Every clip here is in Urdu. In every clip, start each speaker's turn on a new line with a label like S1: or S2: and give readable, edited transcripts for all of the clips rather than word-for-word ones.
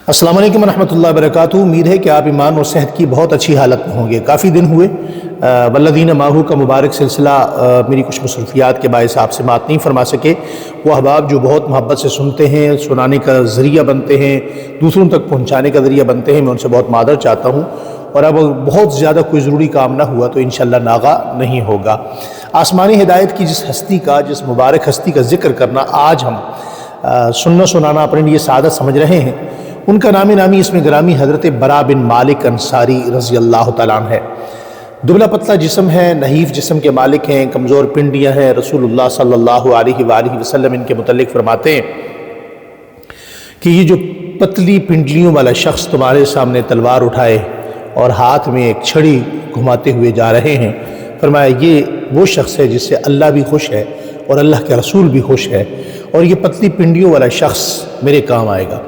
S1: السلام علیکم ورحمۃ اللہ وبرکاتہ۔ امید ہے کہ آپ ایمان اور صحت کی بہت اچھی حالت میں ہوں گے۔ کافی دن ہوئے والذین ماہو کا مبارک سلسلہ میری کچھ مصروفیات کے باعث آپ سے بات نہیں فرما سکے۔ وہ احباب جو بہت محبت سے سنتے ہیں، سنانے کا ذریعہ بنتے ہیں، دوسروں تک پہنچانے کا ذریعہ بنتے ہیں، میں ان سے بہت معذرت چاہتا ہوں، اور اب بہت زیادہ کوئی ضروری کام نہ ہوا تو انشاءاللہ ناغہ نہیں ہوگا۔ آسمانی ہدایت کی جس ہستی کا، جس مبارک ہستی کا ذکر کرنا آج ہم سننا سنانا اپنے لیے سعادت سمجھ رہے ہیں، ان کا نامی اس میں گرامی حضرت برا بن مالک انصاری رضی اللہ تعالیٰ عنہ ہے۔ دبلا پتلا جسم ہے، نحیف جسم کے مالک ہیں، کمزور پنڈیاں ہیں۔ رسول اللہ صلی اللہ علیہ وآلہ وسلم ان کے متعلق فرماتے ہیں کہ یہ جو پتلی پنڈلیوں والا شخص تمہارے سامنے تلوار اٹھائے اور ہاتھ میں ایک چھڑی گھماتے ہوئے جا رہے ہیں، فرمایا یہ وہ شخص ہے جس سے اللہ بھی خوش ہے اور اللہ کے رسول بھی خوش ہے، اور یہ پتلی پنڈلیوں والا شخص میرے کام آئے گا۔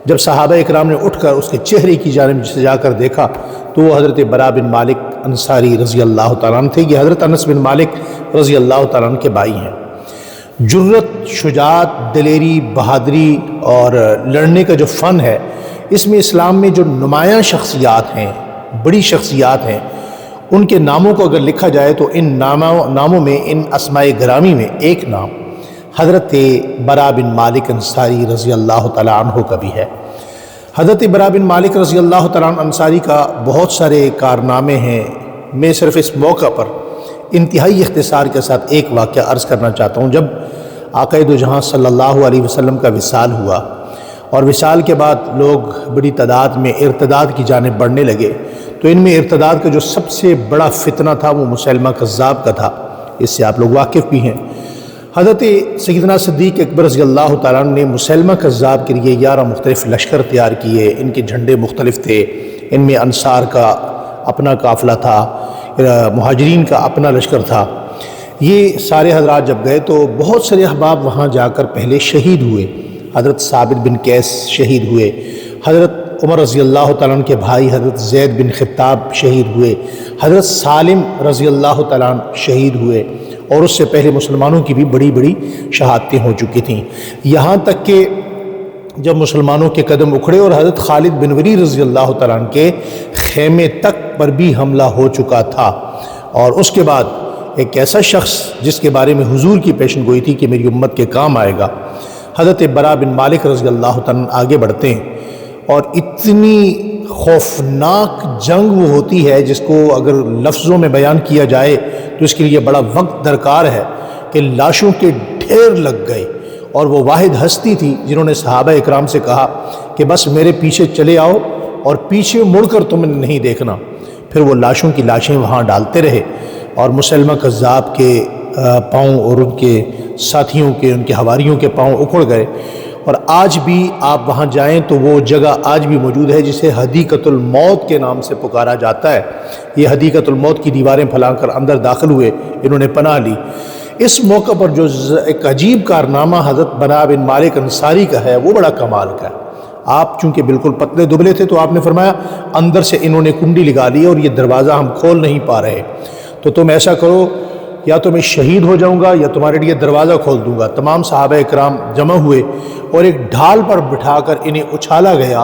S1: جب صحابہ اکرام نے اٹھ کر اس کے چہرے کی جانب سے جا کر دیکھا تو وہ حضرت برا بن مالک انصاری رضی اللہ تعالیٰ عنہ تھے۔ یہ حضرت انس بن مالک رضی اللہ تعالیٰ عنہ کے بھائی ہیں۔ جرت، شجاعت، دلیری، بہادری اور لڑنے کا جو فن ہے، اس میں اسلام میں جو نمایاں شخصیات ہیں، بڑی شخصیات ہیں، ان کے ناموں کو اگر لکھا جائے تو ان ناموں میں، ان اسماء گرامی میں ایک نام حضرت برا بن مالک انصاری رضی اللہ تعالیٰ عنہ کا بھی ہے۔ حضرت برا بن مالک رضی اللہ تعالیٰ عنہ انصاری کا بہت سارے کارنامے ہیں۔ میں صرف اس موقع پر انتہائی اختصار کے ساتھ ایک واقعہ عرض کرنا چاہتا ہوں۔ جب آقا دو جہاں صلی اللہ علیہ وسلم کا وصال ہوا اور وصال کے بعد لوگ بڑی تعداد میں ارتداد کی جانب بڑھنے لگے، تو ان میں ارتداد کا جو سب سے بڑا فتنہ تھا وہ مسیلمہ کذاب کا تھا۔ اس سے آپ لوگ واقف بھی ہیں۔ حضرت سیدنا صدیق اکبر رضی اللہ تعالیٰ عنہ نے مسیلمہ کذاب کے لیے 11 مختلف لشکر تیار کیے۔ ان کے جھنڈے مختلف تھے، ان میں انصار کا اپنا قافلہ تھا، مہاجرین کا اپنا لشکر تھا۔ یہ سارے حضرات جب گئے تو بہت سارے احباب وہاں جا کر پہلے شہید ہوئے۔ حضرت ثابت بن قیس شہید ہوئے، حضرت عمر رضی اللہ تعالیٰ عنہ کے بھائی حضرت زید بن خطاب شہید ہوئے، حضرت سالم رضی اللہ تعالیٰ عنہ شہید ہوئے، اور اس سے پہلے مسلمانوں کی بھی بڑی بڑی شہادتیں ہو چکی تھیں۔ یہاں تک کہ جب مسلمانوں کے قدم اکھڑے اور حضرت خالد بن ولید رضی اللہ تعالیٰ عنہ کے خیمے تک پر بھی حملہ ہو چکا تھا، اور اس کے بعد ایک ایسا شخص جس کے بارے میں حضور کی پیشن گوئی تھی کہ میری امت کے کام آئے گا، حضرت برا بن مالک رضی اللہ تعالیٰ عنہ آگے بڑھتے ہیں، اور اتنی خوفناک جنگ وہ ہوتی ہے جس کو اگر لفظوں میں بیان کیا جائے تو اس کے لیے بڑا وقت درکار ہے، کہ لاشوں کے ڈھیر لگ گئے، اور وہ واحد ہستی تھی جنہوں نے صحابہ اکرام سے کہا کہ بس میرے پیچھے چلے آؤ اور پیچھے مڑ کر تم نے نہیں دیکھنا۔ پھر وہ لاشوں کی لاشیں وہاں ڈالتے رہے، اور مسیلمہ کذاب کے پاؤں اور ان کے ساتھیوں کے، ان کے حواریوں کے پاؤں اکھڑ گئے۔ اور آج بھی آپ وہاں جائیں تو وہ جگہ آج بھی موجود ہے جسے حدیقۃ الموت کے نام سے پکارا جاتا ہے۔ یہ حدیقۃ الموت کی دیواریں پھیلا کر اندر داخل ہوئے، انہوں نے پناہ لی۔ اس موقع پر جو ایک عجیب کارنامہ حضرت برا بن مالک انصاری کا ہے وہ بڑا کمال کا ہے۔ آپ چونکہ بالکل پتلے دبلے تھے تو آپ نے فرمایا اندر سے انہوں نے کنڈی لگا لی اور یہ دروازہ ہم کھول نہیں پا رہے، تو تم ایسا کرو، یا تو میں شہید ہو جاؤں گا یا تمہارے لیے دروازہ کھول دوں گا۔ تمام صحابہ اکرام جمع ہوئے اور ایک ڈھال پر بٹھا کر انہیں اچھالا گیا،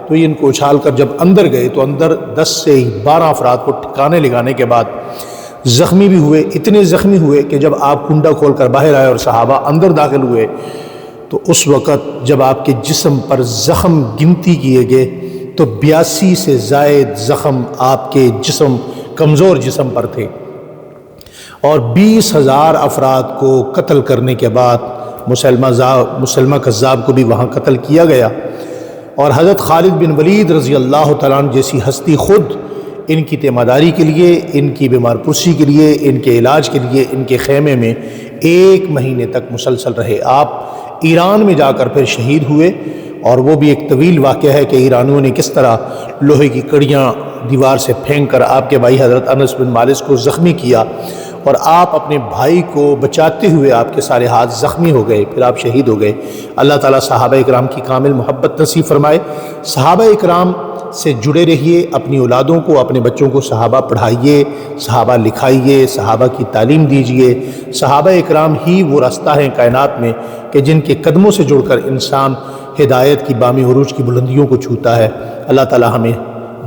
S1: تو ان کو اچھال کر جب اندر گئے تو اندر 10 سے 12 افراد کو ٹھکانے لگانے کے بعد زخمی بھی ہوئے، اتنے زخمی ہوئے کہ جب آپ کنڈا کھول کر باہر آئے اور صحابہ اندر داخل ہوئے تو اس وقت جب آپ کے جسم پر زخم گنتی کیے گئے تو 82 سے زائد زخم آپ کے جسم، کمزور جسم پر تھے، اور 20,000 افراد کو قتل کرنے کے بعد مسلمہ کذاب کو بھی وہاں قتل کیا گیا۔ اور حضرت خالد بن ولید رضی اللہ تعالیٰ عنہ جیسی ہستی خود ان کی تیمارداری کے لیے، ان کی بیمار پرسی کے لیے، ان کے علاج کے لیے ان کے خیمے میں 1 مہینے تک مسلسل رہے۔ آپ ایران میں جا کر پھر شہید ہوئے، اور وہ بھی ایک طویل واقعہ ہے کہ ایرانیوں نے کس طرح لوہے کی کڑیاں دیوار سے پھینک کر آپ کے بھائی حضرت انس بن مالک کو زخمی کیا، اور آپ اپنے بھائی کو بچاتے ہوئے آپ کے سارے ہاتھ زخمی ہو گئے، پھر آپ شہید ہو گئے۔ اللہ تعالیٰ صحابہ اکرام کی کامل محبت نصیب فرمائے۔ صحابہ اکرام سے جڑے رہیے، اپنی اولادوں کو، اپنے بچوں کو صحابہ پڑھائیے، صحابہ لکھائیے، صحابہ کی تعلیم دیجیے۔ صحابہ اکرام ہی وہ راستہ ہیں کائنات میں کہ جن کے قدموں سے جڑ کر انسان ہدایت کی بامی عروج کی بلندیوں کو چھوتا ہے۔ اللہ تعالی ہمیں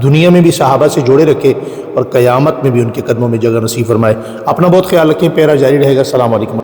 S1: دنیا میں بھی صحابہ سے جوڑے رکھے اور قیامت میں بھی ان کے قدموں میں جگہ نصیب فرمائے۔ اپنا بہت خیال رکھیں، پیرا جاری رہے گا۔ السلام علیکم۔